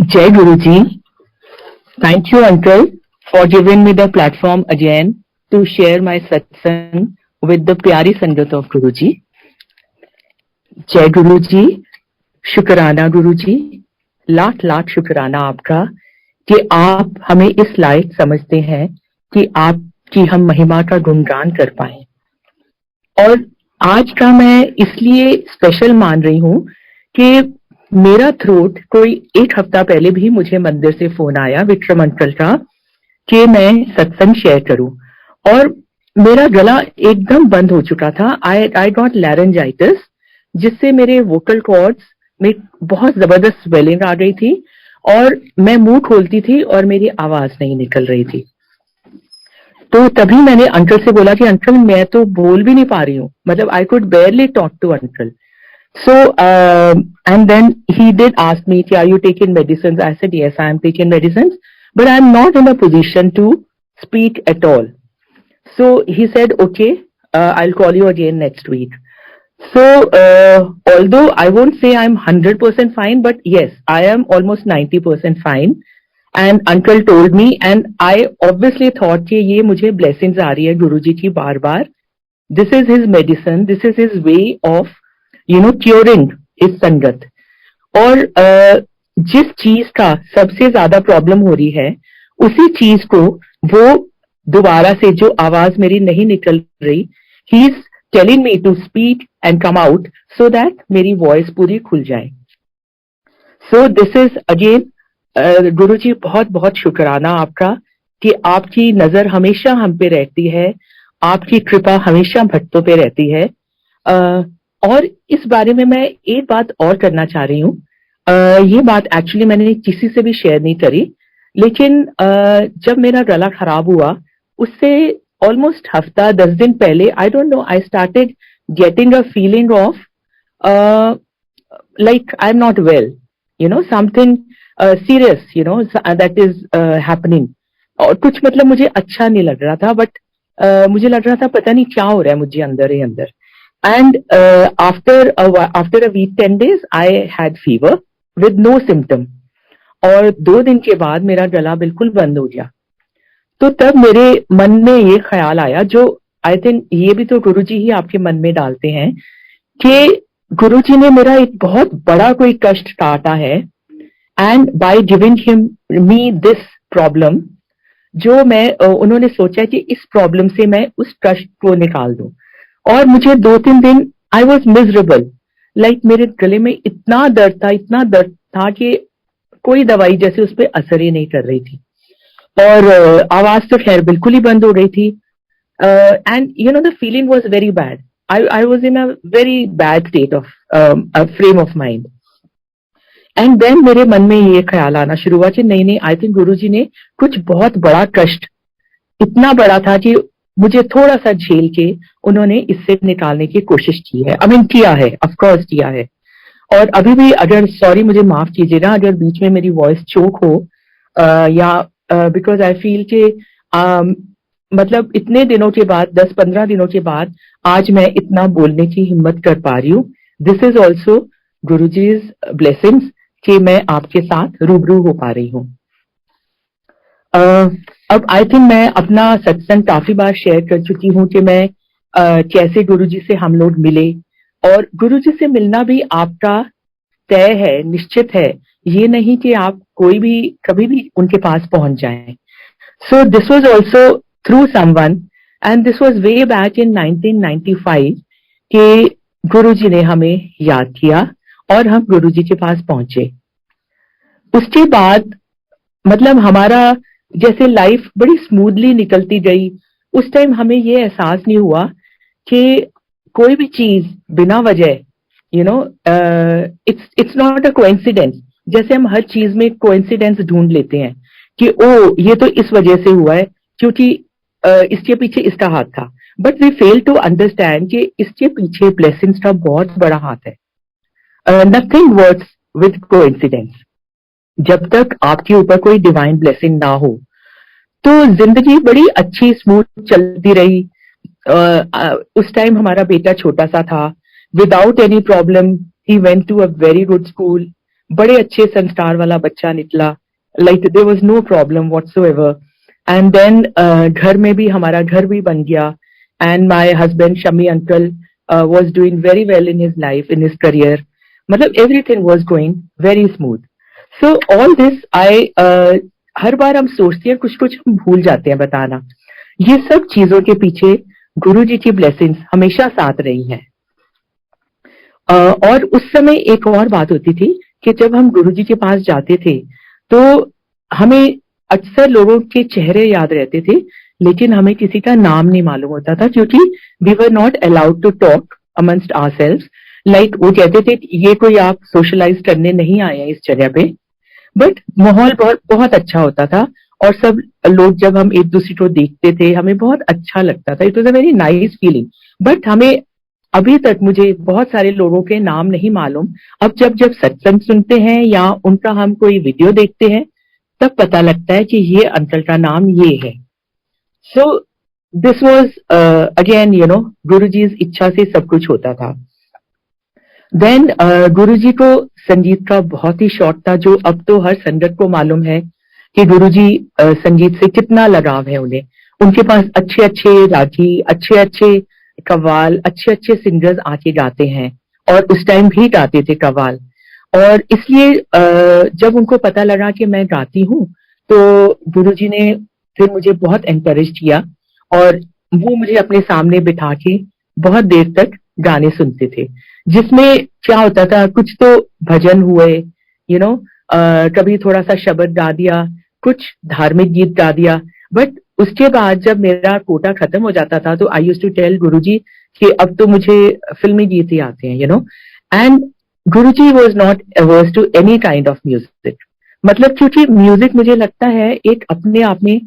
Jai Guruji, thank you Uncle for giving me the platform again to share my satsang with the प्यारी संगत of Guruji. जय गुरुजी, शुक्राना गुरुजी, लाख लाख शुक्राना आपका कि आप हमें इस लायक समझते हैं कि आपकी हम महिमा का गुणगान कर पाए। और आज का मैं इसलिए स्पेशल मान रही हूँ कि मेरा थ्रोट कोई एक हफ्ता पहले भी मुझे मंदिर से फोन आया विक्रम अंकल का कि मैं सत्संग शेयर करूं, और मेरा गला एकदम बंद हो चुका था। आई गॉट लैरेंजाइटिस, जिससे मेरे वोकल कॉर्ड्स में बहुत जबरदस्त स्वेलिंग आ गई थी और मैं मुंह खोलती थी और मेरी आवाज नहीं निकल रही थी। तो तभी मैंने अंकल से बोला कि अंकल मैं तो बोल भी नहीं पा रही हूँ, मतलब I could barely talk to uncle. So, and then he did ask me, are you taking medicines? I said, yes, I am taking medicines, but I am not in a position to speak at all. So he said, okay, I'll call you again next week. So, although I won't say I'm 100% fine, but yes, I am almost 90% fine. And uncle told me, and I obviously thought कि ये मुझे blessings आ रही है गुरुजी की बार बार. This is his medicine, this is his way of curing इस संगत। और जिस चीज का सबसे ज्यादा प्रॉब्लम हो रही है उसी चीज को वो दोबारा से जो आवाज मेरी नहीं निकल रही, he is telling me to speak and come out so that मेरी वॉइस पूरी खुल जाए। So this is again Guruji, बहुत बहुत शुक्राना आपका कि आपकी नजर हमेशा हम पे रहती है, आपकी कृपा हमेशा भक्तों पे रहती है। और इस बारे में मैं एक बात और करना चाह रही हूँ। ये बात एक्चुअली मैंने किसी से भी शेयर नहीं करी, लेकिन जब मेरा गला खराब हुआ उससे ऑलमोस्ट हफ्ता 10 दिन पहले, आई don't know, I started getting a feeling of like I am not well, something serious, that is happening. और कुछ मतलब मुझे अच्छा नहीं लग रहा था, बट मुझे लग रहा था पता नहीं क्या हो रहा है मुझे अंदर ही अंदर। And after a week, 10 days, I had fever with no symptom. और 2 दिन के बाद मेरा गला बिल्कुल बंद हो गया। तो तब मेरे मन में ये ख्याल आया, जो आई थिंक ये भी तो गुरुजी ही आपके मन में डालते हैं, कि गुरुजी ने मेरा एक बहुत बड़ा कोई कष्ट काटा है, and by giving me this problem, जो मैं उन्होंने सोचा कि इस प्रॉब्लम से मैं उस कष्ट को निकाल दूं। और मुझे 2-3 दिन आई वॉज मिजरेबल, लाइक मेरे गले में इतना दर्द था कि कोई दवाई जैसे उस पर असर ही नहीं कर रही थी, और आवाज तो खैर बिल्कुल ही बंद हो गई थी। And the feeling was very bad, I was in a very bad state of frame of mind. And then मेरे मन में ये ख्याल आना शुरू हुआ कि नहीं, आई थिंक गुरुजी ने कुछ बहुत बड़ा कष्ट, इतना बड़ा था कि मुझे थोड़ा सा झेल के उन्होंने इससे निकालने की कोशिश की है। किया है, ऑफकोर्स किया है। और अभी भी, अगर, सॉरी मुझे माफ कीजिएगा अगर बीच में मेरी वॉइस चोक हो, या बिकॉज आई फील कि मतलब इतने दिनों के बाद, 10-15 दिनों के बाद आज मैं इतना बोलने की हिम्मत कर पा रही हूँ। This is also Guruji's blessings कि मैं आपके साथ रूबरू हो पा रही हूँ। अब आई थिंक मैं अपना सत्संग काफी बार शेयर कर चुकी हूँ कि मैं कैसे गुरुजी से हम लोग मिले, और गुरुजी से मिलना भी आपका तय है, निश्चित है। ये नहीं कि आप कोई भी कभी भी उनके पास पहुंच जाएं। So this was also through someone, and this was way back in 1995 कि गुरुजी ने हमें याद किया और हम गुरुजी के पास पहुंचे। उसके बाद मतलब हमारा जैसे लाइफ बड़ी स्मूथली निकलती गई। उस टाइम हमें ये एहसास नहीं हुआ कि कोई भी चीज बिना वजह, इट्स नॉट अ कोइंसिडेंस। जैसे हम हर चीज में कोइंसिडेंस ढूंढ लेते हैं कि ओ ये तो इस वजह से हुआ है क्योंकि इसके पीछे इसका हाथ था, but we fail to understand कि इसके पीछे ब्लेसिंग्स का बहुत बड़ा हाथ है। Nothing works with coincidence. जब तक आपके ऊपर कोई डिवाइन ब्लेसिंग ना हो तो जिंदगी बड़ी अच्छी स्मूथ चलती रही। उस टाइम हमारा बेटा छोटा सा था, without any problem he went to a very good school. बड़े अच्छे संस्कार वाला बच्चा निकला, like there was no problem whatsoever. And then घर में भी हमारा घर भी बन गया, and my husband Shami uncle was doing very well in his life, in his career, मतलब everything was going very smooth. So all this I हर बार हम सोचते हैं, कुछ कुछ हम भूल जाते हैं बताना। ये सब चीजों के पीछे गुरु जी की ब्लेसिंग्स हमेशा साथ रही हैं। और उस समय एक और बात होती थी कि जब हम गुरु जी के पास जाते थे तो हमें अक्सर लोगों के चेहरे याद रहते थे, लेकिन हमें किसी का नाम नहीं मालूम होता था, क्योंकि we were not allowed to talk amongst ourselves. Like वो कहते थे ये कोई आप सोशलाइज करने नहीं आए हैं इस जगह पे। बट माहौल बहुत बहुत अच्छा होता था, और सब लोग जब हम एक दूसरे को देखते थे हमें बहुत अच्छा लगता था। It was a very nice feeling. But हमें अभी तक मुझे बहुत सारे लोगों के नाम नहीं मालूम। अब जब जब सत्संग सुनते हैं या उनका हम कोई वीडियो देखते हैं तब पता लगता है कि ये अंकल का नाम ये है। सो दिस वॉज अगेन गुरु जी इच्छा से सब कुछ होता था। देन गुरु जी को संगीत का बहुत ही शौक था, जो अब तो हर संगत को मालूम है कि गुरु जी संगीत से कितना लगाव है उन्हें। उनके पास अच्छे अच्छे रागी, अच्छे अच्छे कव्वाल, अच्छे अच्छे सिंगर्स आके गाते हैं, और उस टाइम भी गाते थे कव्वाल। और इसलिए जब उनको पता लगा कि मैं गाती हूँ तो गुरुजी ने फिर मुझे बहुत एनकरेज किया, और वो मुझे अपने सामने बिठा के बहुत देर तक गाने सुनते थे, जिसमें क्या होता था, कुछ तो भजन हुए, कभी थोड़ा सा शब्द गा दिया, कुछ धार्मिक गीत गा दिया। बट उसके बाद जब मेरा कोटा खत्म हो जाता था तो I used to tell Guruji कि अब तो मुझे फिल्मी गीत ही आते हैं, and Guruji was not averse to any kind of music. मतलब क्योंकि म्यूजिक मुझे लगता है एक अपने आप में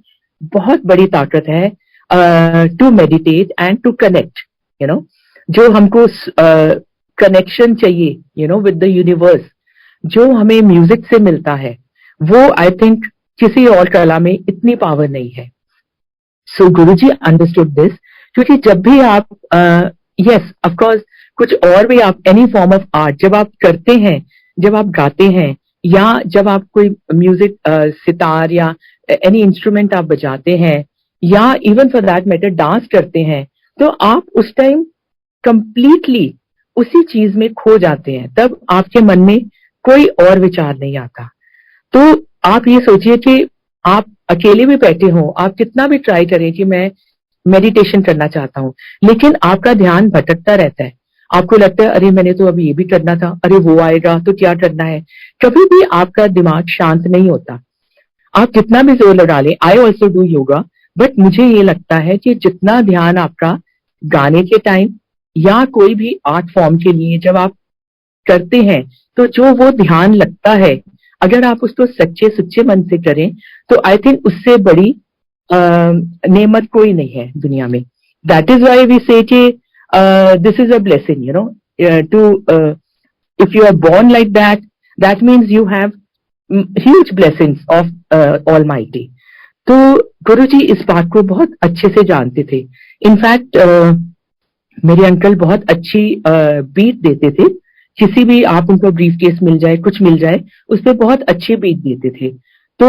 बहुत बड़ी ताकत है to meditate and to connect, जो हमको कनेक्शन चाहिए विद द यूनिवर्स, जो हमें म्यूजिक से मिलता है, वो आई थिंक किसी और कला में इतनी पावर नहीं है। सो गुरुजी अंडरस्टूड दिस, क्योंकि जब भी आप यस ऑफ कोर्स कुछ और भी आप एनी फॉर्म ऑफ आर्ट जब आप करते हैं, जब आप गाते हैं, या जब आप कोई म्यूजिक सितार या एनी इंस्ट्रूमेंट आप बजाते हैं, या even for that matter dance करते हैं, तो आप उस टाइम कंप्लीटली उसी चीज में खो जाते हैं। तब आपके मन में कोई और विचार नहीं आता। तो आप ये सोचिए कि आप अकेले भी बैठे हो, आप कितना भी ट्राई करें कि मैं मेडिटेशन करना चाहता हूं, लेकिन आपका ध्यान भटकता रहता है। आपको लगता है अरे मैंने तो अभी ये भी करना था, अरे वो आएगा तो क्या करना है। कभी भी आपका दिमाग शांत नहीं होता, आप कितना भी जोर लगा लें। I also do yoga, but मुझे ये लगता है कि जितना ध्यान आपका गाने के टाइम या कोई भी आर्ट फॉर्म के लिए जब आप करते हैं, तो जो वो ध्यान लगता है, अगर आप उसको सच्चे सुच्चे मन से करें, तो आई थिंक उससे बड़ी नेमत कोई नहीं है दुनिया में। That is why we say कि this is a blessing, too if you are born like that, that means you have huge blessings of almighty. तो गुरु जी इस बात को बहुत अच्छे से जानते थे। इनफैक्ट मेरे अंकल बहुत अच्छी बीट देते थे। किसी भी आप उनको ब्रीफ केस मिल जाए, कुछ मिल जाए, उस पर बहुत अच्छे बीट देते थे। तो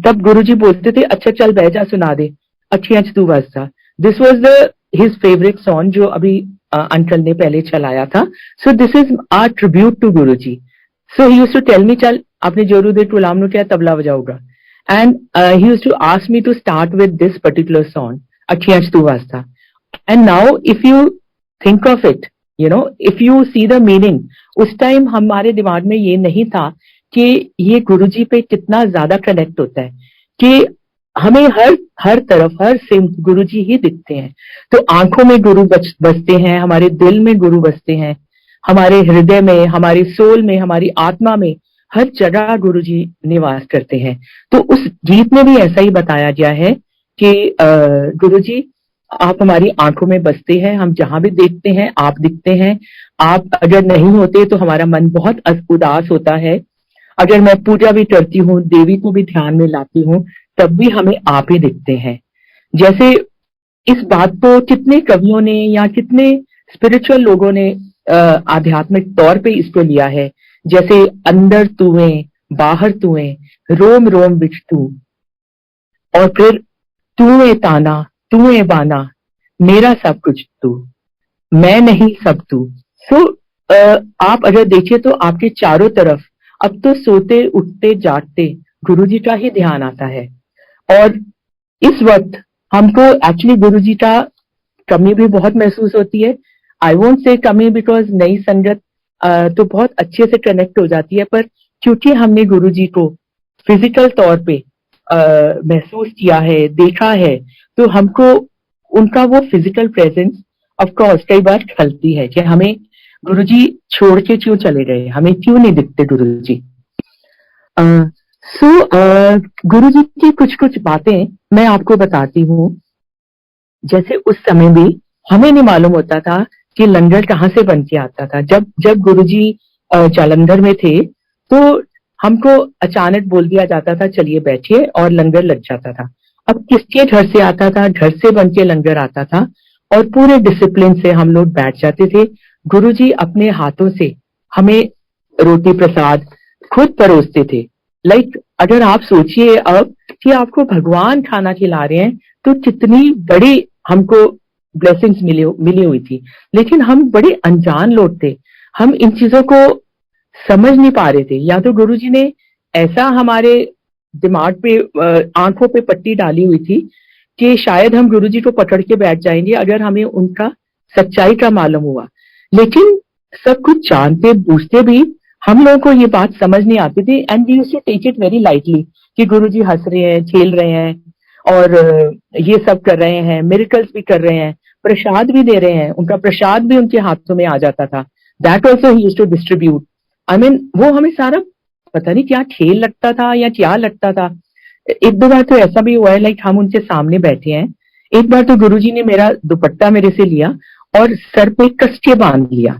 तब गुरुजी बोलते थे अच्छा चल बह जा सुना दे, अच्छी अच्छी तू बजता। This was the his favourite song जो अभी अंकल ने पहले चलाया था। So this is our tribute to Guruji. So he used to tell me चल आपने जोरू दे गुलाम नु क्या तबला बजाऊगा, and he used to ask me to start with this particular song अच्छी अच्छी तू बजता। And now if you think of it, if you see the meaning, उस टाइम हमारे दिमाग में ये नहीं था कि ये गुरुजी पे कितना ज्यादा कनेक्ट होता है, कि हमें हर तरफ हर सिम गुरुजी ही दिखते हैं। तो आंखों में गुरु बसते हैं, हमारे दिल में गुरु बसते हैं, हमारे हृदय में, हमारी सोल में, हमारी आत्मा में, हर जगह गुरुजी निवास करते हैं। तो उस गीत में भी ऐसा ही बताया गया है कि गुरुजी आप हमारी आंखों में बसते हैं, हम जहां भी देखते हैं आप दिखते हैं। आप अगर नहीं होते तो हमारा मन बहुत उदास होता है। अगर मैं पूजा भी करती हूँ, देवी को भी ध्यान में लाती हूँ, तब भी हमें आप ही दिखते हैं। जैसे इस बात को कितने कवियों ने या कितने स्पिरिचुअल लोगों ने आध्यात्मिक तौर पे इसको लिया है जैसे अंदर तुएं बाहर तुएं, रोम रोम बिच तू, और फिर तूए ताना तूए बाना, मेरा सब कुछ तू, मैं नहीं सब तू। सो आप अगर देखिए तो आपके चारों तरफ अब तो सोते उठते जागते गुरुजी का ही ध्यान आता है। और इस वक्त हमको एक्चुअली गुरुजी का कमी भी बहुत महसूस होती है। आई वोंट से कमी बिकॉज नई संगत तो बहुत अच्छे से कनेक्ट हो जाती है, पर क्योंकि हमने गुरुजी को फिजिकल तौर पे महसूस किया है, देखा है, तो हमको उनका वो फिजिकल प्रेजेंस ऑफ कोर्स कई बार खलती है कि हमें गुरुजी छोड़ के क्यों चले गए, हमें क्यों नहीं दिखते गुरुजी। सो गुरुजी की कुछ कुछ बातें मैं आपको बताती हूँ। जैसे उस समय भी हमें नहीं मालूम होता था कि लंगर कहाँ से बन के आता था। जब जब गुरुजी जालंधर में थे तो हमको अचानक बोल दिया जाता था चलिए बैठिए, और लंगर लग जाता था। अब किसके घर से आता था? घर से बन के लंगर आता था और पूरे डिसिप्लिन से हम लोग बैठ जाते थे। गुरुजी अपने हाथों से हमें रोटी प्रसाद खुद परोसते थे। लाइक अगर आप सोचिए अब कि आपको भगवान खाना खिला रहे हैं तो कितनी बड़ी हमको ब्लेसिंग्स मिली हुई थी, लेकिन हम बड़े अनजान लोग थे, हम इन चीजों को समझ नहीं पा रहे थे। या तो गुरुजी ने ऐसा हमारे दिमाग पे आंखों पे पट्टी डाली हुई थी कि शायद हम गुरुजी को पकड़ के बैठ जाएंगे अगर हमें उनका सच्चाई का मालूम हुआ। लेकिन सब कुछ जानते बूझते भी हम लोगों को ये बात समझ नहीं आती थी, and we used to take it very lightly कि गुरुजी हंस रहे हैं, खेल रहे हैं और ये सब कर रहे हैं, मिरेकल्स भी कर रहे हैं, प्रसाद भी दे रहे हैं, उनका प्रसाद भी उनके हाथों में आ जाता था। That also he used to distribute. I mean वो हमें सारा पता नहीं क्या खेल लगता था या क्या लगता था। एक दो बार तो ऐसा भी हुआ है लाइक हम उनके सामने बैठे हैं, एक बार तो गुरुजी ने मेरा दुपट्टा मेरे से लिया और सर पे कस के बांध लिया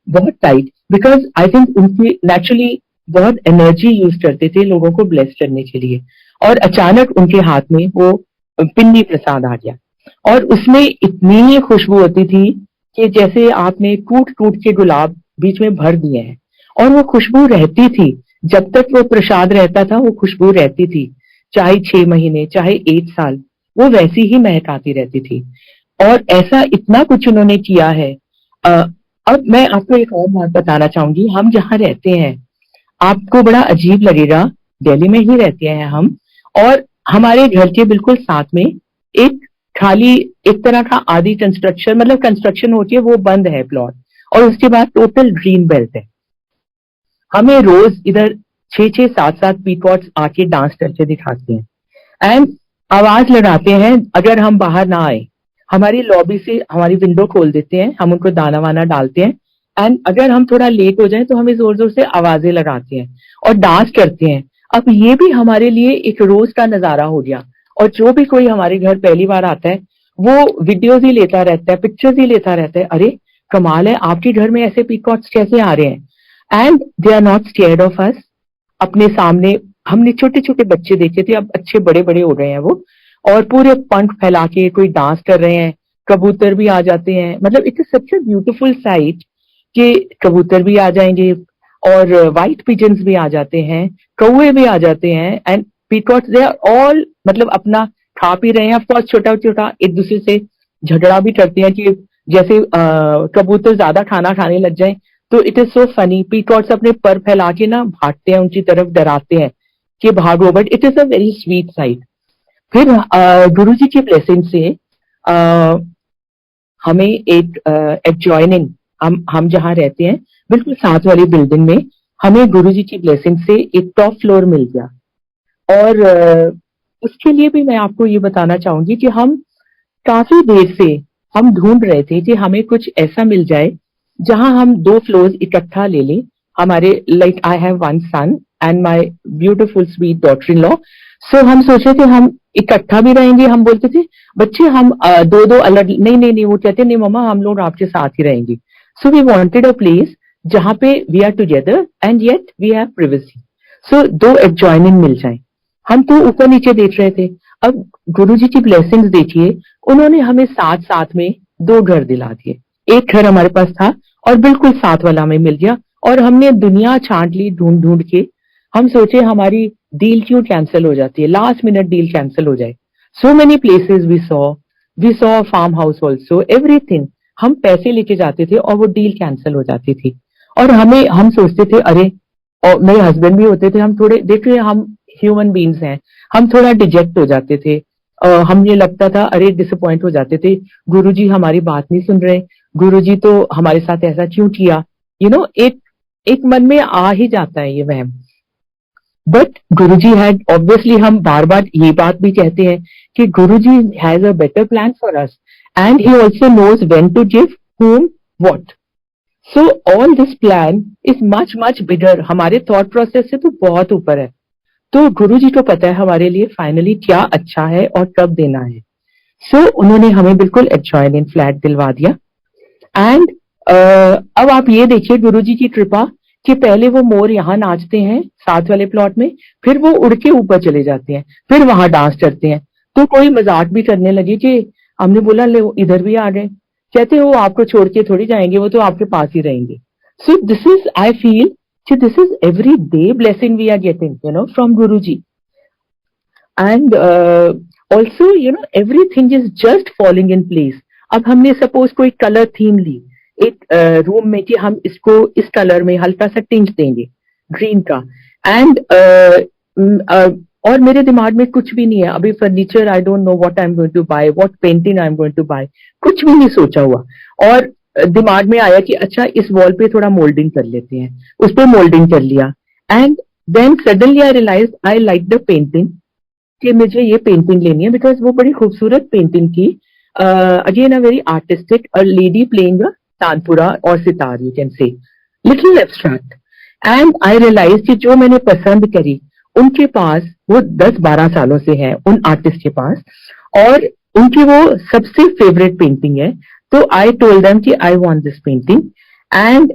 बहुत टाइट, बिकॉज आई थिंक उनकी नेचुरली बहुत एनर्जी यूज करते थे लोगों को ब्लेस करने के लिए, और अचानक उनके हाथ में वो पिन्नी प्रसाद आ गया और उसमें इतनी खुशबू होती थी कि जैसे आपने टूट टूट के गुलाब बीच में भर दिए हैं, और वो खुशबू रहती थी जब तक वो प्रसाद रहता था, वो खुशबू रहती थी, चाहे 6 महीने चाहे 1 साल वो वैसी ही महक आती रहती थी। और ऐसा इतना कुछ उन्होंने किया है। अब मैं आपको एक और बात बताना चाहूंगी। हम जहाँ रहते हैं आपको बड़ा अजीब लगेगा, दिल्ली में ही रहते हैं हम, और हमारे घर के बिल्कुल साथ में एक खाली एक तरह का आदि कंस्ट्रक्शन, मतलब कंस्ट्रक्शन होती है वो बंद है प्लॉट, और उसके बाद टोटल ग्रीन बेल्ट है। हमें रोज इधर 6-6, 7-7 पीकॉट्स आके डांस करके दिखाते हैं एंड आवाज लगाते हैं अगर हम बाहर ना आए। हमारी लॉबी से हमारी विंडो खोल देते हैं, हम उनको दाना वाना डालते हैं, एंड अगर हम थोड़ा लेट हो जाए तो हमें जोर जोर से आवाजें लगाते हैं और डांस करते हैं। अब ये भी हमारे लिए एक रोज का नजारा हो गया, और जो भी कोई हमारे घर पहली बार आता है वो वीडियोज ही लेता रहता है, पिक्चर्स ही लेता रहता है, अरे कमाल है आपके घर में ऐसे पीकॉट्स कैसे आ रहे हैं, and they are not scared of us. अपने सामने हमने छोटे छोटे बच्चे देखे थे, अब अच्छे बड़े बड़े हो गए हैं वो, और पूरे पंख फैला के कोई डांस कर रहे हैं, कबूतर भी आ जाते हैं। मतलब it is such a beautiful sight कि कबूतर भी आ जाएंगे और व्हाइट पिजन्स भी आ जाते हैं, कौए भी आ जाते हैं, and peacocks they are all मतलब अपना खा पी रहे हैं। ऑफकोर्स छोटा छोटा एक दूसरे से झगड़ा भी करते हैं कि जैसे कबूतर ज्यादा खाना खाने लग जाए, तो it is so funny. Peacocks अपने पर फैला के ना भागते हैं, उनकी तरफ डराते हैं कि भागो, but it is a very sweet site. फिर गुरुजी की ब्लेसिंग से हमें एक एडजॉइनिंग हम जहाँ रहते हैं बिल्कुल साथ वाली बिल्डिंग में हमें गुरुजी की ब्लेसिंग से एक टॉप फ्लोर मिल गया। और उसके लिए भी मैं आपको ये बताना चाहूंगी कि हम काफी देर से हम ढूंढ रहे थे कि हमें कुछ ऐसा मिल जाए जहां हम 2 फ्लोर्स इकट्ठा ले लें। हमारे like I have 1 son and my beautiful sweet daughter in law, so हम सोचे थे हम इकट्ठा भी रहेंगे। हम बोलते थे बच्चे हम 2-2 अलग, नहीं नहीं नहीं, वो कहते नहीं मम्मा हम लोग आपके साथ ही रहेंगे। So we wanted a place जहां पे we are together and yet we have privacy, so 2 adjoining मिल जाए। हम तो ऊपर नीचे देख रहे थे। अब गुरुजी की ब्लेसिंग्स देखिए, उन्होंने हमें साथ साथ में 2 घर दिला दिए। एक घर हमारे पास था और बिल्कुल साथ वाला हमें मिल गया, और हमने दुनिया छांट ली ढूंढ ढूंढ के। हम सोचे हमारी डील क्यों कैंसिल हो जाती है, लास्ट मिनट डील कैंसिल हो जाए। So many places we saw farm house also, everything. हम पैसे लेके जाते थे और वो डील कैंसिल हो जाती थी। और हम सोचते थे अरे, और मेरे हस्बैंड भी होते थे, हम थोड़े, देखिए हम ह्यूमन बीइंग्स हैं, हम थोड़ा डिजेक्ट हो जाते थे। हमें लगता था अरे, डिसअपॉइंट हो जाते थे, गुरुजी हमारी बात नहीं सुन रहे, गुरुजी तो हमारे साथ ऐसा क्यों किया, एक एक मन में आ ही जाता है ये वहम। बट गुरुजी हैड ऑब्वियसली, हम बार बार ये बात भी कहते हैं कि Guruji has a better plan for us and he also knows when to give whom what. So all this plan is much much bigger, हमारे थॉट प्रोसेस से तो बहुत ऊपर है। तो गुरुजी को पता है हमारे लिए फाइनली क्या अच्छा है और कब देना है। सो उन्होंने हमें बिल्कुल एडजॉइनिंग फ्लैट दिलवा दिया। एंड अब आप ये देखिए गुरुजी की कृपा कि पहले वो मोर यहाँ नाचते हैं साथ वाले प्लॉट में, फिर वो उड़ के ऊपर चले जाते हैं, फिर वहां डांस करते हैं। तो कोई मजाक भी करने लगे कि हमने बोला ले वो इधर भी आ गए, कहते वो आपको छोड़ के थोड़ी जाएंगे, वो तो आपके पास ही रहेंगे। So this is, I feel कि this is every day blessing we are getting from Guruji. And also everything is just falling in place. अब हमने सपोज कोई कलर थीम ली एक रूम में कि हम इसको इस कलर में हल्का सा टिंच देंगे ग्रीन का। एंड और मेरे दिमाग में कुछ भी नहीं है अभी, furniture I don't know what I am going to buy, what painting I am going to buy, कुछ भी नहीं सोचा हुआ। और दिमाग में आया कि अच्छा इस वॉल पे थोड़ा मोल्डिंग कर लेते हैं, उस पर मोल्डिंग कर लिया। And then suddenly I realise I like the painting, कि मुझे ये पेंटिंग लेनी है बिकॉज वो बड़ी खूबसूरत पेंटिंग थी। Again a very artistic, a lady playing a tanpura और sitar, you can say little abstract. And I realise कि जो मैंने पसंद करी उनके पास वो 10-12 सालों से है, उन आर्टिस्ट के पास, और उनकी वो सबसे फेवरेट पेंटिंग है। तो आई टोल्ड देम कि I want this painting. And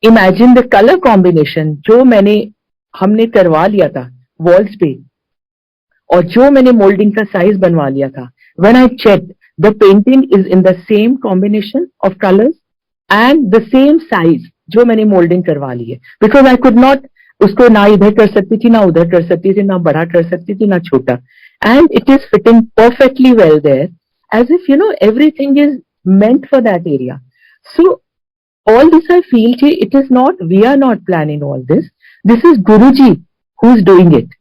imagine the colour combination जो हमने करवा लिया था वॉल्स पे, और जो मैंने मोल्डिंग का साइज बनवा लिया था, when I check the painting is in the same combination of colours and the same size जो मैंने मोल्डिंग करवा ली है। बिकॉज आई कुड नॉट उसको ना इधर कर सकती थी, ना उधर कर सकती थी, ना बड़ा कर सकती थी, ना छोटा। And it is fitting perfectly well there, as if everything is meant for that area. So all this I feel कि it is not, we are not planning all this. This is Guruji who is doing it.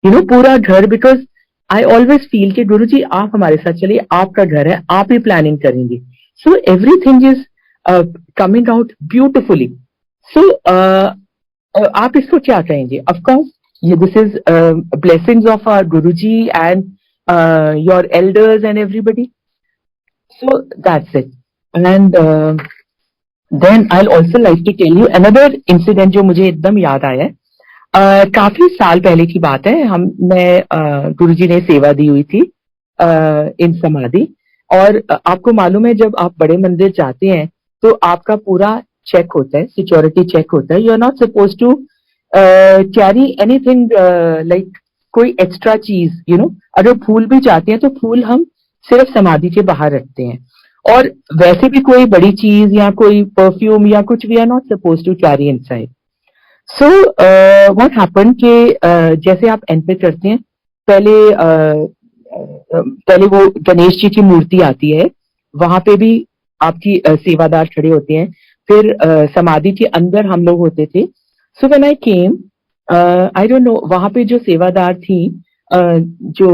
पूरा घर, because I always feel कि गुरुजी आप हमारे साथ चलिए, आपका घर है, आप ही प्लानिंग करेंगे। So everything is coming out beautifully. So आप इसको क्या कहेंगे? Of course, this is blessings of our Guruji and your elders and everybody. So that's it. And then I'll also like to tell you another incident जो मुझे एकदम याद आया है। काफी साल पहले की बात है, मैं गुरुजी ने सेवा दी हुई थी इन समाधि। और आपको मालूम है जब आप बड़े मंदिर जाते हैं तो आपका पूरा चेक होता है, सिक्योरिटी चेक होता है। You are not suppose to carry anything like कोई एक्स्ट्रा चीज। अगर फूल भी जाते हैं तो फूल हम सिर्फ समाधि के बाहर रखते हैं, और वैसे भी कोई बड़ी चीज या कोई परफ्यूम या कुछ we are not suppose to carry inside. So what happen कि जैसे आप एंटर करते हैं, पहले वो गणेश जी की मूर्ति आती है, वहां पे भी आपकी सेवादार खड़े होते हैं। फिर समाधि के अंदर हम लोग होते थे। So when I came, I don't no, वहां पे जो सेवादार थी जो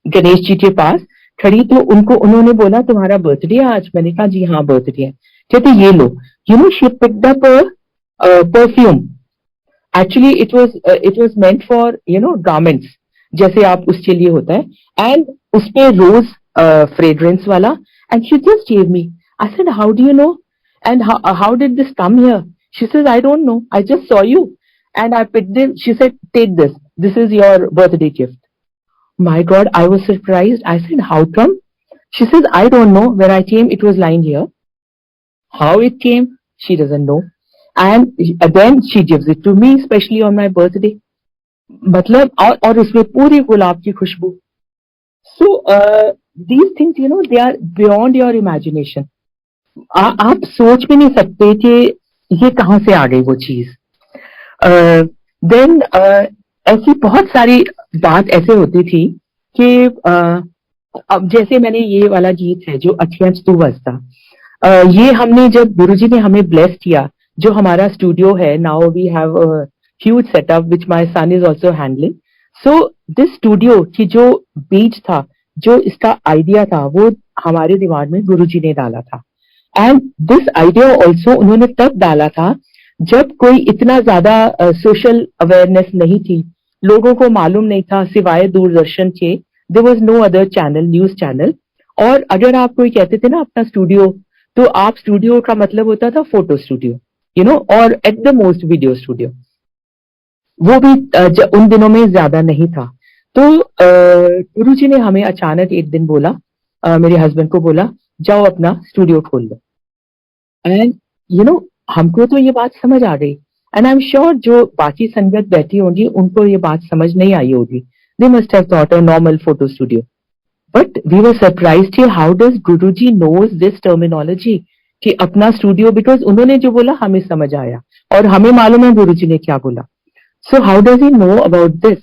गणेश जी के पास खड़ी, तो उन्होंने बोला तुम्हारा बर्थडे है आज? मैंने कहा जी हाँ बर्थडे है। कहते ये लो, she picked up perfume. Actually it was meant for garments, जैसे आप उसके लिए होता है, एंड उस पे रोज फ्रेग्रेंस वाला। And she just give me, I said how do you know and how did this come here? She said I don't know, I just saw you and I picked it. She said take this, this is your birthday gift. My God, I was surprised. I said, how come? She says, I don't know. When I came, it was lying here. How it came, she doesn't know. And then she gives it to me, especially on my birthday. मतलब और उसमें पूरी गुलाब की खुशबू। So these things, they are beyond your imagination. आप सोच भी नहीं सकते कि ये कहाँ से आ गई वो चीज। देन ऐसी बहुत सारी बात ऐसे होती थी कि अब जैसे मैंने ये वाला गीत है जो अठियंच तू वसता, ये हमने जब गुरुजी ने हमें ब्लेस किया, जो हमारा स्टूडियो है, now we have huge setup which my son is also handling. So this studio की जो बीज था, जो इसका आइडिया था, वो हमारे दिमाग में गुरुजी ने डाला था। एंड दिस आइडिया ऑल्सो उन्होंने तब डाला था जब कोई इतना ज्यादा सोशल अवेयरनेस नहीं थी, लोगों को मालूम नहीं था सिवाय दूरदर्शन के, there was no other channel, news channel. और अगर आप कोई कहते थे ना अपना स्टूडियो, तो आप स्टूडियो का मतलब होता था फोटो स्टूडियो, यू नो, और at the most video studio. वो भी उन दिनों में ज्यादा नहीं था। तो गुरुजी ने हमें अचानक एक दिन बोला, मेरे हस्बैंड को बोला, जाओ अपना स्टूडियो खोल लो। एंड यू नो, हमको तो ये बात समझ आ गई, एंड आई एम श्योर जो बाकी संगत बैठी होंगी उनको ये बात समझ नहीं आई होगी। They must have thought a normal photo studio, but we were surprised how does Guruji knows this terminology कि अपना स्टूडियो, बिकॉज उन्होंने जो बोला हमें समझ आया और हमें मालूम है गुरुजी ने क्या बोला। So how does he know about this?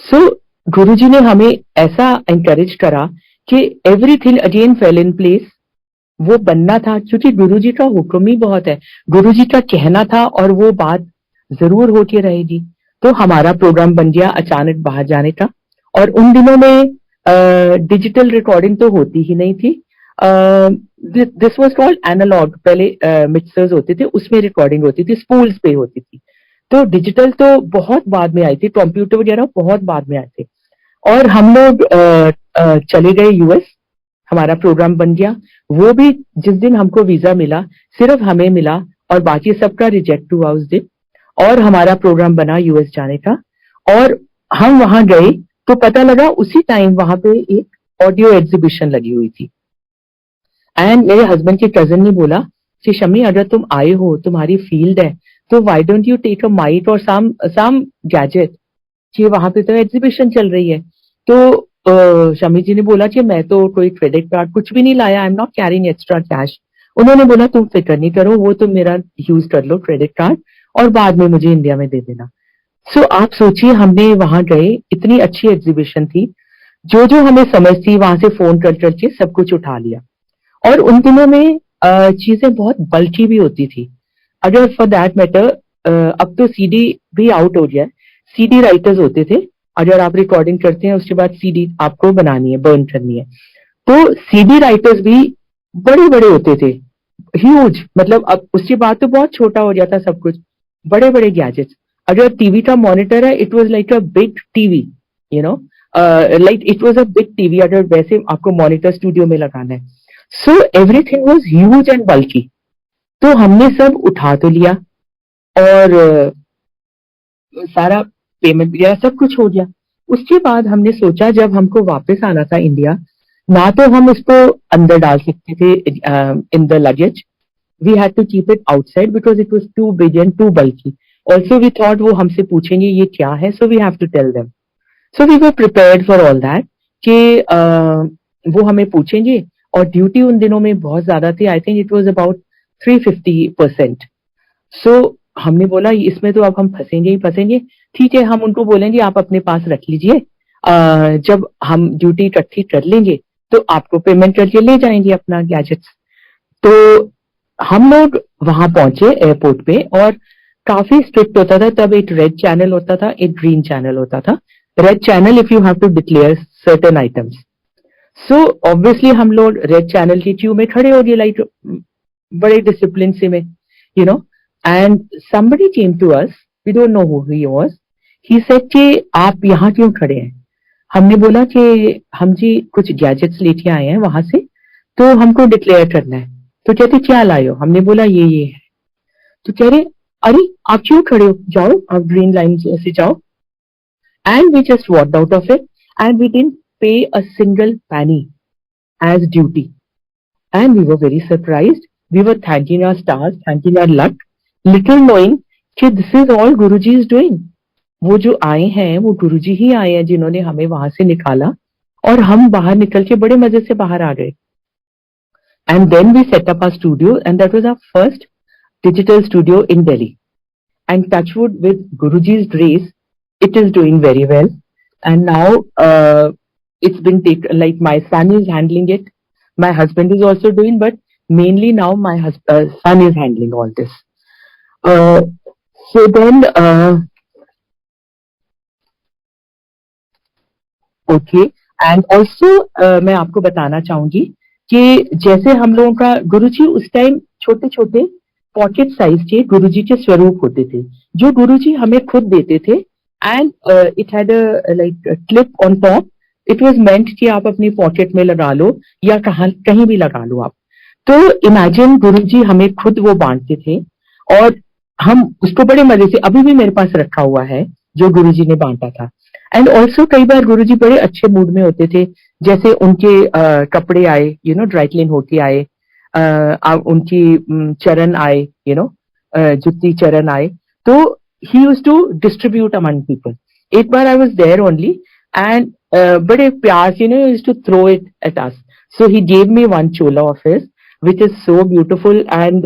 So Guruji ने हमें ऐसा एनकरेज करा कि everything again fell in place. वो बनना था क्योंकि गुरुजी का हुक्म ही बहुत है, गुरुजी का कहना था और वो बात जरूर होके रहेगी। तो हमारा प्रोग्राम बन गया अचानक बाहर जाने का। और उन दिनों में डिजिटल रिकॉर्डिंग तो होती ही नहीं थी। This was called analogue. पहले मिक्सर्स होते थे, उसमें रिकॉर्डिंग होती थी, स्पूल्स पे होती थी। तो डिजिटल तो बहुत बाद में आई थी, कंप्यूटर वगैरह बहुत बाद में आए थे। और हम लोग चले गए यूएस, हमारा प्रोग्राम बन गया। वो भी जिस दिन हमको वीजा मिला, सिर्फ हमें मिला और बाकी सबका रिजेक्ट हुआ उस दिन। और हमारा प्रोग्राम बना यूएस जाने का, और हम वहां गए तो पता लगा उसी टाइम वहां पे एक ऑडियो एग्जीबिशन लगी हुई थी। एंड मेरे हस्बैंड के कजन ने बोला कि शमी, अगर तुम आए हो, तुम्हारी फील्ड है, तो why don't you take a mic और सम गैजेट, कि वहां पे तो एग्जीबिशन चल रही है। तो शमी जी ने बोला कि मैं तो कोई क्रेडिट कार्ड कुछ भी नहीं लाया, I am not carrying extra cash. उन्होंने बोला तुम फिक्र नहीं करो, वो तुम मेरा यूज कर लो क्रेडिट कार्ड, और बाद में मुझे इंडिया में दे देना। सो आप सोचिए, हमने वहां गए, इतनी अच्छी एग्जीबिशन थी, जो जो हमें समझ थी वहां से फोन कर करके सब कुछ उठा लिया। और उन दिनों में चीजें बहुत बल्कि भी होती थी। अगर फॉर दैट मैटर, अब तो सीडी भी आउट हो गया है, सीडी राइटर्स होते थे। अगर आप रिकॉर्डिंग करते हैं उसके बाद सीडी आपको बनानी है, बर्न करनी है, तो सीडी राइटर्स भी बड़े बड़े होते थे, ह्यूज। मतलब अब उसके बाद तो बहुत छोटा हो जाता सब कुछ, बड़े बड़े गैजेट्स। अगर टीवी का मॉनिटर है, it was like a big TV, you know, like it was a big TV, अगर वैसे आपको मॉनिटर स्टूडियो में लगाना है। So everything was huge and bulky. तो हमने सब उठा तो लिया, और सारा पेमेंट वगैरह सब कुछ हो गया। उसके बाद हमने सोचा, जब हमको वापस आना था इंडिया, ना तो हम इसको अंदर डाल सकते थे in the luggage, we had to keep it outside because it was too big and too bulky. Also we thought वो हमसे पूछेंगे ये क्या है, so we have to tell them. So we were prepared for all that कि वो हमें पूछेंगे। और ड्यूटी उन दिनों में बहुत ज्यादा थी, I think it was about 350%। सो हमने बोला इसमें तो अब हम फंसेंगे ही फंसेंगे। ठीक है, हम उनको बोलेंगे आप अपने पास रख लीजिए, जब हम ड्यूटी इकट्ठी कर लेंगे तो आपको पेमेंट करके ले जाएंगे अपना गैजेट्स। तो हम लोग वहां पहुंचे एयरपोर्ट पे, और काफी स्ट्रिक्ट होता था तब। एक रेड चैनल होता था, एक ग्रीन चैनल होता था। Red channel if you have to declare certain items. So obviously हम लोग रेड चैनल की क्यू में खड़े हो गए, लाइक बड़े डिसिप्लिन से में, you know. And somebody came to us, we don't know who he was, he said कि आप यहाँ क्यों खड़े हैं? हमने बोला कि हम जी कुछ गैजेट्स लेके आए हैं वहां से, तो हमको डिक्लेयर करना है। तो कहते क्या लाए हो? हमने बोला ये है। तो कह रहे अरे आप क्यों खड़े हो, जाओ आप ग्रीन लाइन से जाओ। And we just walked out of it, and we didn't pay a single penny as duty. And we were very surprised. We were thanking our stars, thanking our luck, little knowing कि this is all Guruji is doing. वो जो आए हैं वो गुरुजी ही आए हैं जिन्होंने हमें वहां से निकाला, और हम बाहर निकल के बड़े मजे से बाहर आ गए। And then we set up our studio, and that was our first digital studio in Delhi. And touchwood with Guruji's grace, it is doing very well. And now it's been taken, like my son is handling it. My husband is also doing, but mainly now my son is handling all this. So then, okay and also मैं आपको बताना चाहूंगी कि जैसे हम लोगों का गुरुजी उस टाइम छोटे छोटे पॉकेट साइज के गुरुजी के स्वरूप होते थे जो गुरुजी हमें खुद देते थे and it had like clip on top. It was मेंट कि आप अपनी पॉकेट में लगा लो या कहीं भी लगा लो आप. तो इमेजिन गुरुजी हमें खुद वो बांटते थे और हम उसको बड़े मजे से, अभी भी मेरे पास रखा हुआ है जो गुरुजी ने बांटा था. एंड ऑल्सो कई बार गुरुजी बड़े अच्छे मूड में होते थे, जैसे उनके कपड़े आए, यू नो, ड्राई क्लीन होके आए, उनकी चरण आए, यू नो, जुत्ती चरण आए, तो he used to distribute among people. एक बार I was there only and बड़े प्यार से, you know, used to throw it at us. So he gave me one chola of his which is so beautiful and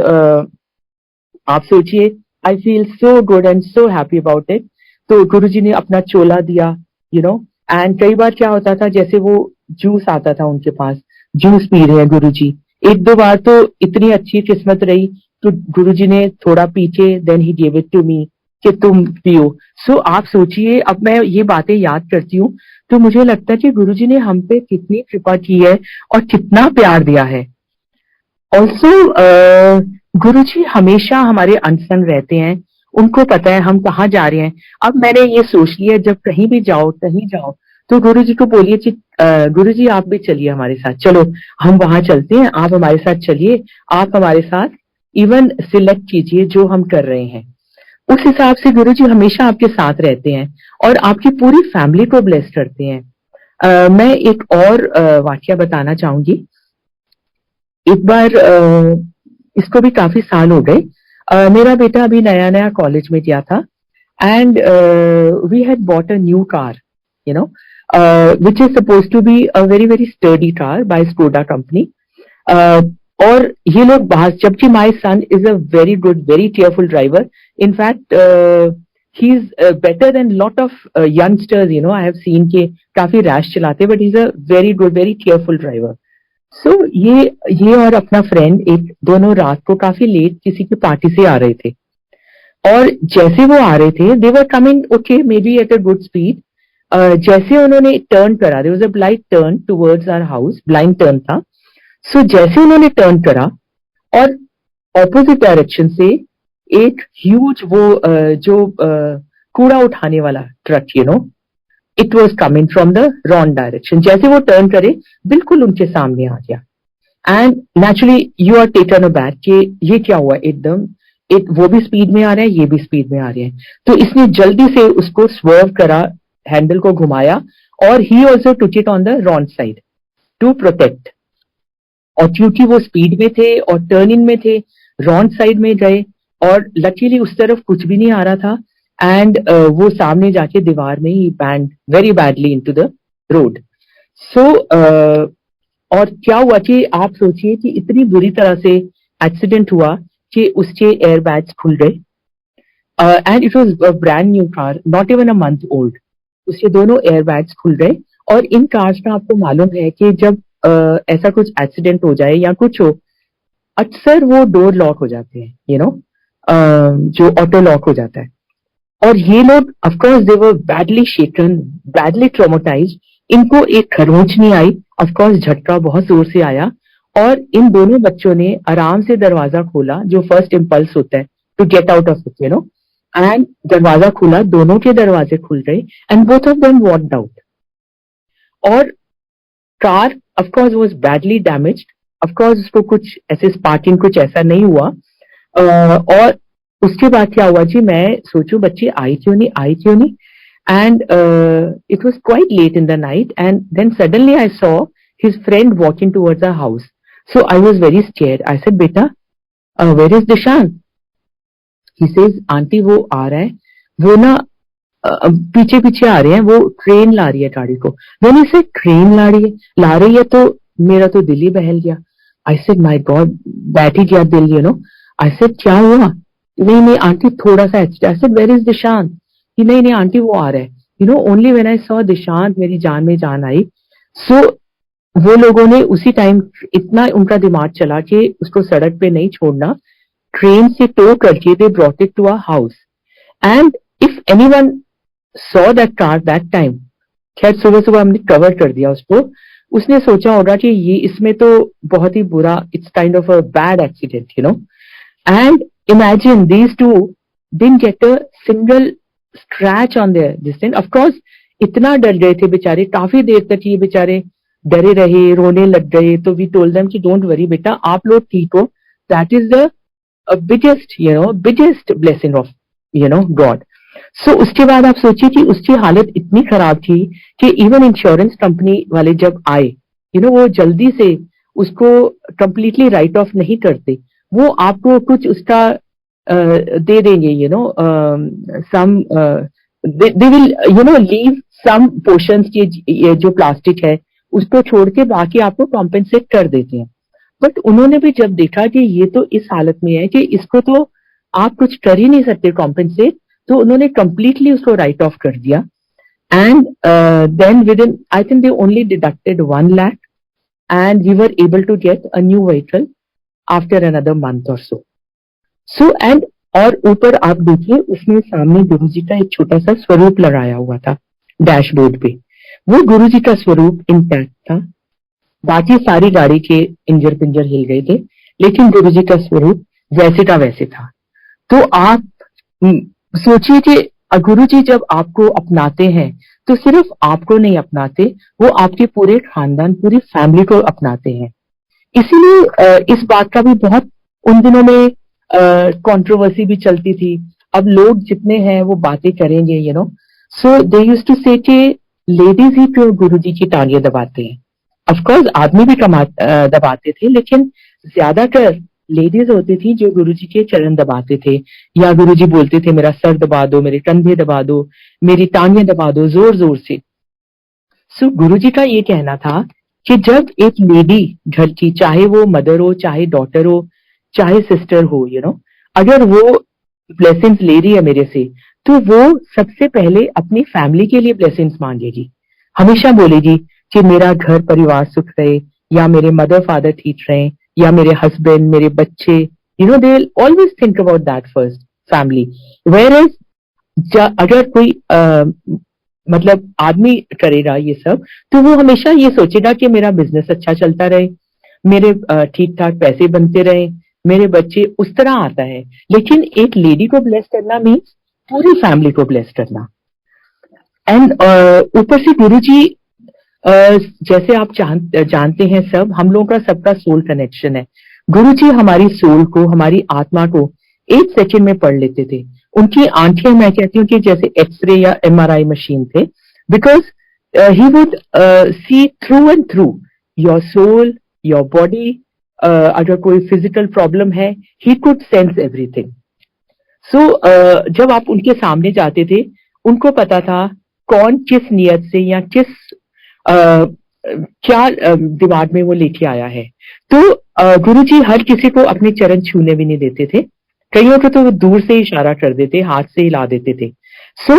आप सोचिए, I feel so good and so happy about it. तो गुरुजी ने अपना चोला दिया, you know, and कई बार क्या होता था, जैसे वो जूस आता था उनके पास, जूस पी रहे हैं गुरुजी, एक दो बार तो इतनी अच्छी किस्मत रही तो गुरुजी ने थोड़ा पीछे, then he give it to me कि तुम पियो. सो आप सोचिए, अब मैं ये बातें याद करती हूँ तो मुझे लगता है कि गुरुजी ने हम पे कितनी कृपा की है और कितना प्यार दिया है. ऑल्सो गुरुजी हमेशा हमारे अनसन रहते हैं, उनको पता है हम कहाँ जा रहे हैं. अब मैंने ये सोच लिया, जब कहीं भी जाओ, कहीं जाओ, तो गुरुजी को बोलिए कि गुरुजी आप भी चलिए हमारे साथ, चलो हम वहां चलते हैं, आप हमारे साथ चलिए, आप हमारे साथ इवन सिलेक्ट कीजिए जो हम कर रहे हैं. उस हिसाब से गुरुजी हमेशा आपके साथ रहते हैं और आपकी पूरी फैमिली को ब्लेस करते हैं. मैं एक और वाक्य बताना चाहूंगी. एक बार इसको भी काफी साल हो गए, मेरा बेटा अभी नया नया कॉलेज में गया था and we had bought a new car, you know, which is suppose to be a very very sturdy car by Skoda company. और ये लोग बाहर, जबकि my son is a very good, very careful driver. In fact he is better than lot of youngsters, you know, I have seen के काफी rash चलाते, but he is a very good, very careful driver. So ये और अपना friend एक दोनों रात को काफी लेट किसी की पार्टी से आ रहे थे और जैसे वो आ रहे थे, they were coming okay maybe at a good speed. जैसे उन्होंने टर्न करा, there was a blind turn towards our house, blind turn था. सो जैसे उन्होंने टर्न करा और ऑपोजिट डायरेक्शन से एक ह्यूज वो जो कूड़ा उठाने वाला truck, you know, it was coming from the wrong direction. जैसे वो टर्न करे बिल्कुल उनके सामने आ गया and naturally you are taken aback कि ये क्या हुआ एकदम. वो भी स्पीड में आ रहा है, ये भी स्पीड में आ रहे हैं. तो इसने जल्दी से उसको स्वर्व करा, हैंडल को घुमाया और he also took it on the wrong side to protect. और क्योंकि वो स्पीड में थे और टर्न इन में थे, रॉन्ग साइड में गए और लकीली उस तरफ कुछ भी नहीं आ रहा था एंड वो सामने जाके दीवार में ही bend very badly into the road. So और क्या हुआ कि आप सोचिए कि इतनी बुरी तरह से एक्सीडेंट हुआ कि उसके एयर बैग्स खुल गए and it was a brand new car, not even a month old. उसके दोनों एयर बैग्स खुल गए. और इन कार्स में आपको मालूम है कि जब ऐसा कुछ एक्सीडेंट हो जाए या कुछ हो, अक्सर वो डोर लॉक हो जाते हैं, यू नो, जो ऑटो लॉक हो जाता है. और ये लोग of course they were badly shaken, badly traumatised. इनको एक खरोंच नहीं आई, ऑफकोर्स झटका बहुत जोर से आया और इन दोनों बच्चों ने आराम से दरवाजा खोला, जो फर्स्ट इम्पल्स होता है to get out of it, you know, and दरवाजा खुला, दोनों के दरवाजे खुल गए and both of them walked out. और car of course was badly damaged. Of course उसको कुछ ऐसे स्पार्किंग कुछ ऐसा नहीं हुआ. और उसके बाद क्या हुआ जी, मैं सोचू बच्ची आई क्यों नहीं. And it was quite late in the night and then suddenly I saw his friend walking towards our house. So I was very scared. I said, beta, where is Dishan? He says, auntie वो आ रहा है, वो ना पीछे पीछे आ रहे हैं, वो ट्रेन ला रही है गाड़ी को. मैंने से ट्रेन ला रही है तो मेरा तो दिल ही बहल गया. I said, my God, बैठ ही गया दिल, you know. आई सेड क्या हुआ? नहीं नहीं आंटी थोड़ा सा accident. I said where is Dishant? कि नहीं नहीं आंटी वो आ रहा है। You know only when I saw Dishant मेरी जान में जान आई। सो वो लोगों ने उसी टाइम इतना उनका दिमाग चला कि उसको सड़क पे नहीं छोड़ना, ट्रेन से टो करके they brought it to a house. And if anyone saw that car that time, खैर सुबह सुबह हमने कवर कर दिया उसको, उसने सोचा होगा कि ये इसमें तो बहुत ही बुरा, it's kind of a bad accident you know. And imagine these two didn't get a single scratch on their this thing. Of course इतना डर गए थे बेचारे, काफी देर तक ये बेचारे डरे रहे, रोने लग गए। तो वी टोल्ड देम कि डोंट वरी बेटा, आप लोग ठीक हो, that is the biggest blessing of God. So उसके बाद आप सोचिए कि उसकी हालत इतनी खराब थी कि इवन इंश्योरेंस कंपनी वाले जब आए वो जल्दी से उसको कंप्लीटली राइट ऑफ नहीं करते, वो आपको कुछ उसका दे देंगे some, they will leave some portions के, ये जो प्लास्टिक है उसको छोड़ के बाकी आपको कॉम्पेंसेट कर देते हैं। बट उन्होंने भी जब देखा कि ये तो इस हालत में है कि इसको तो आप कुछ कर ही नहीं सकते कॉम्पेंसेट, तो उन्होंने कंप्लीटली उसको राइट ऑफ कर दिया। And then within I think they only deducted 1 lakh and we were able to get a new vehicle after another month और सो एंड और ऊपर आप देखिए उसमें सामने गुरु जी का एक छोटा सा स्वरूप लगाया हुआ था डैशबोर्ड पे। वो गुरु जी का स्वरूप इंटैक्ट था, बाकी सारी गाड़ी के इंजर पिंजर हिल गए थे, लेकिन गुरु जी का स्वरूप वैसे का वैसे था। तो आप सोचिए कि गुरु जी जब आपको अपनाते हैं तो सिर्फ आपको नहीं अपनाते, वो आपके पूरे खानदान, पूरी फैमिली को अपनाते हैं। इसीलिए इस बात का भी बहुत उन दिनों में कंट्रोवर्सी भी चलती थी। अब लोग जितने हैं वो बातें करेंगे सो दे यूज्ड टू से कि लेडीज ही क्यों गुरु जी की टांगे दबाते हैं। ऑफकोर्स आदमी भी दबाते थे, लेकिन ज्यादातर लेडीज होती थी जो गुरुजी के चरण दबाते थे, या गुरुजी बोलते थे मेरा सर दबा दो, मेरे कंधे दबा दो, मेरी टांगें दबा दो जोर जोर से। सो गुरुजी का ये कहना था कि जब एक लेडी घर की, चाहे वो मदर हो, चाहे डॉटर हो, चाहे सिस्टर हो, अगर वो ब्लेसिंग्स ले रही है मेरे से, तो वो सबसे पहले अपनी फैमिली के लिए ब्लेसिंग्स मांगेगी। हमेशा बोलेगी कि मेरा घर परिवार सुख रहे, या मेरे मदर फादर ठीक रहे, या मेरे हस्बैंड, मेरे बच्चे, they will always think about that first, family. Whereas अगर कोई मतलब आदमी करेगा ये सब, तो वो हमेशा ये सोचेगा कि मेरा बिजनेस अच्छा चलता रहे, मेरे ठीक ठाक पैसे बनते रहे, मेरे बच्चे, उस तरह आता है। लेकिन एक लेडी को ब्लेस करना मीन्स पूरी फैमिली को ब्लेस करना। एंड ऊपर से गुरुजी जैसे आप जानते हैं सब, हम लोगों का सबका सोल कनेक्शन है। गुरुजी हमारी सोल को, हमारी आत्मा को 1 सेकंड में पढ़ लेते थे। उनकी आंखें, मैं कहती हूँ कि जैसे एक्सरे या MRI मशीन थे, because he would see through and through your soul, your body. अगर कोई फिजिकल प्रॉब्लम है, he could sense everything. So जब आप उनके सामने जाते थे, उनको पता था कौन किस नियत से या किस क्या दिमाग में वो लेके आया है। तो गुरुजी हर किसी को अपने चरण छूने भी नहीं देते थे। कईयों को तो वो दूर से इशारा कर देते, हाथ से हिला देते थे। सो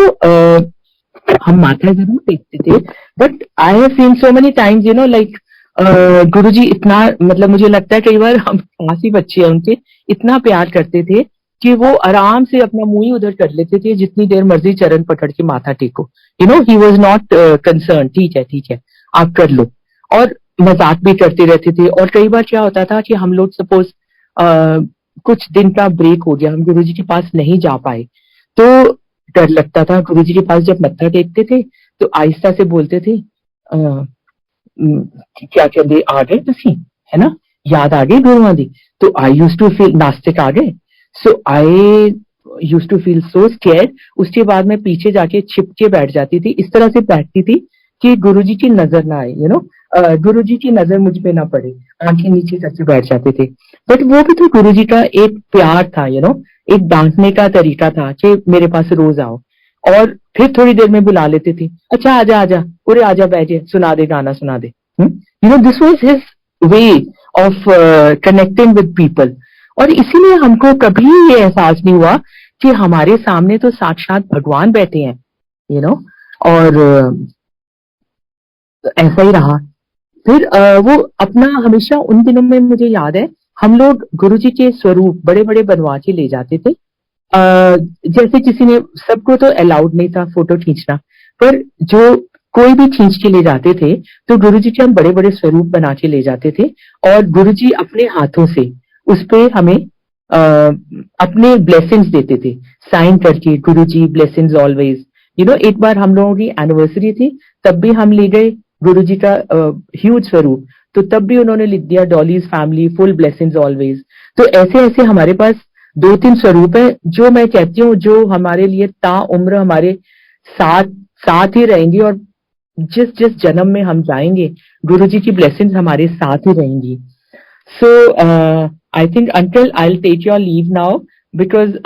हम माथा जरूर टेकते थे, but I have seen so many times like Guruji इतना, मतलब मुझे लगता है कई बार हम पास ही बच्चे हैं उनके, इतना प्यार करते थे कि वो आराम से अपना मुंह ही उधर कर लेते थे, जितनी देर मर्जी चरण पकड़ के माथा टेको। ही वॉज नॉट कंसर्न, ठीक है आप कर लो, और मजाक भी करते रहते थे। और कई बार क्या होता था कि हम लोग सपोज कुछ दिन का ब्रेक हो गया, हम गुरुजी के पास नहीं जा पाए, तो डर लगता था। गुरुजी के पास जब मत्था टेकते थे तो आहिस्ता से बोलते थे क्या कहते, आ गए तुसी, है ना, याद आ गई गुरुआं दी। तो आई यूज टू फील नास्तिक आ गए। So I use to feel so scared. उसके बाद मैं पीछे जाके छिप के बैठ जाती थी, इस तरह से बैठती थी कि गुरुजी की नजर ना आए, गुरुजी की नजर मुझ पे ना पड़े, आंखें नीचे करके बैठ जाते थे। बट वो भी तो गुरुजी का एक प्यार था, एक डांटने का तरीका था कि मेरे पास रोज आओ, और फिर थोड़ी देर में बुला लेते थे, अच्छा आजा आजा, पूरे आजा, बैठे, सुना दे गाना, सुना दे। This was his way of connecting with people. और इसीलिए हमको कभी ये एहसास नहीं हुआ कि हमारे सामने तो साक्षात भगवान बैठे हैं, और ऐसा ही रहा। फिर वो अपना हमेशा उन दिनों में मुझे याद है, हम लोग गुरुजी के स्वरूप बड़े बड़े बनवा के ले जाते थे। जैसे किसी ने, सबको तो अलाउड नहीं था फोटो खींचना, पर जो कोई भी खींच के ले जाते थे तो गुरुजी के हम बड़े बड़े स्वरूप बना के ले जाते थे, और गुरुजी अपने हाथों से उस पे हमें अपने ब्लेसिंग्स देते थे, साइन करके, गुरुजी ब्लेसिंग्स ऑलवेज। एक बार हम लोगों की एनिवर्सरी थी, तब भी हम ले गए गुरुजी का ह्यूज स्वरूप, तो तब भी उन्होंने लिख दिया Dolly's family full blessings always. तो ऐसे ऐसे हमारे पास 2-3 स्वरूप है जो मैं कहती हूँ जो हमारे लिए ता उम्र हमारे साथ साथ ही रहेंगी, और जिस जिस जन्म में हम जाएंगे गुरुजी की ब्लेसिंग्स हमारे साथ ही रहेंगी। So I think uncle I will take your leave now, because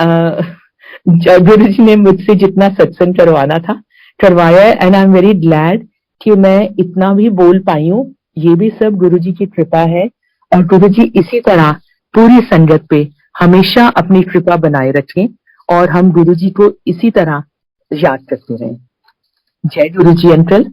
Guruji ने मुझसे जितना सत्संग करवाना था करवाया है, and I am very glad कि मैं इतना भी बोल पाई हूँ। ये भी सब गुरुजी की कृपा है, और गुरुजी इसी तरह पूरी संगत पे हमेशा अपनी कृपा बनाए रखें, और हम गुरुजी को इसी तरह याद करते रहें। जय गुरुजी अंकल।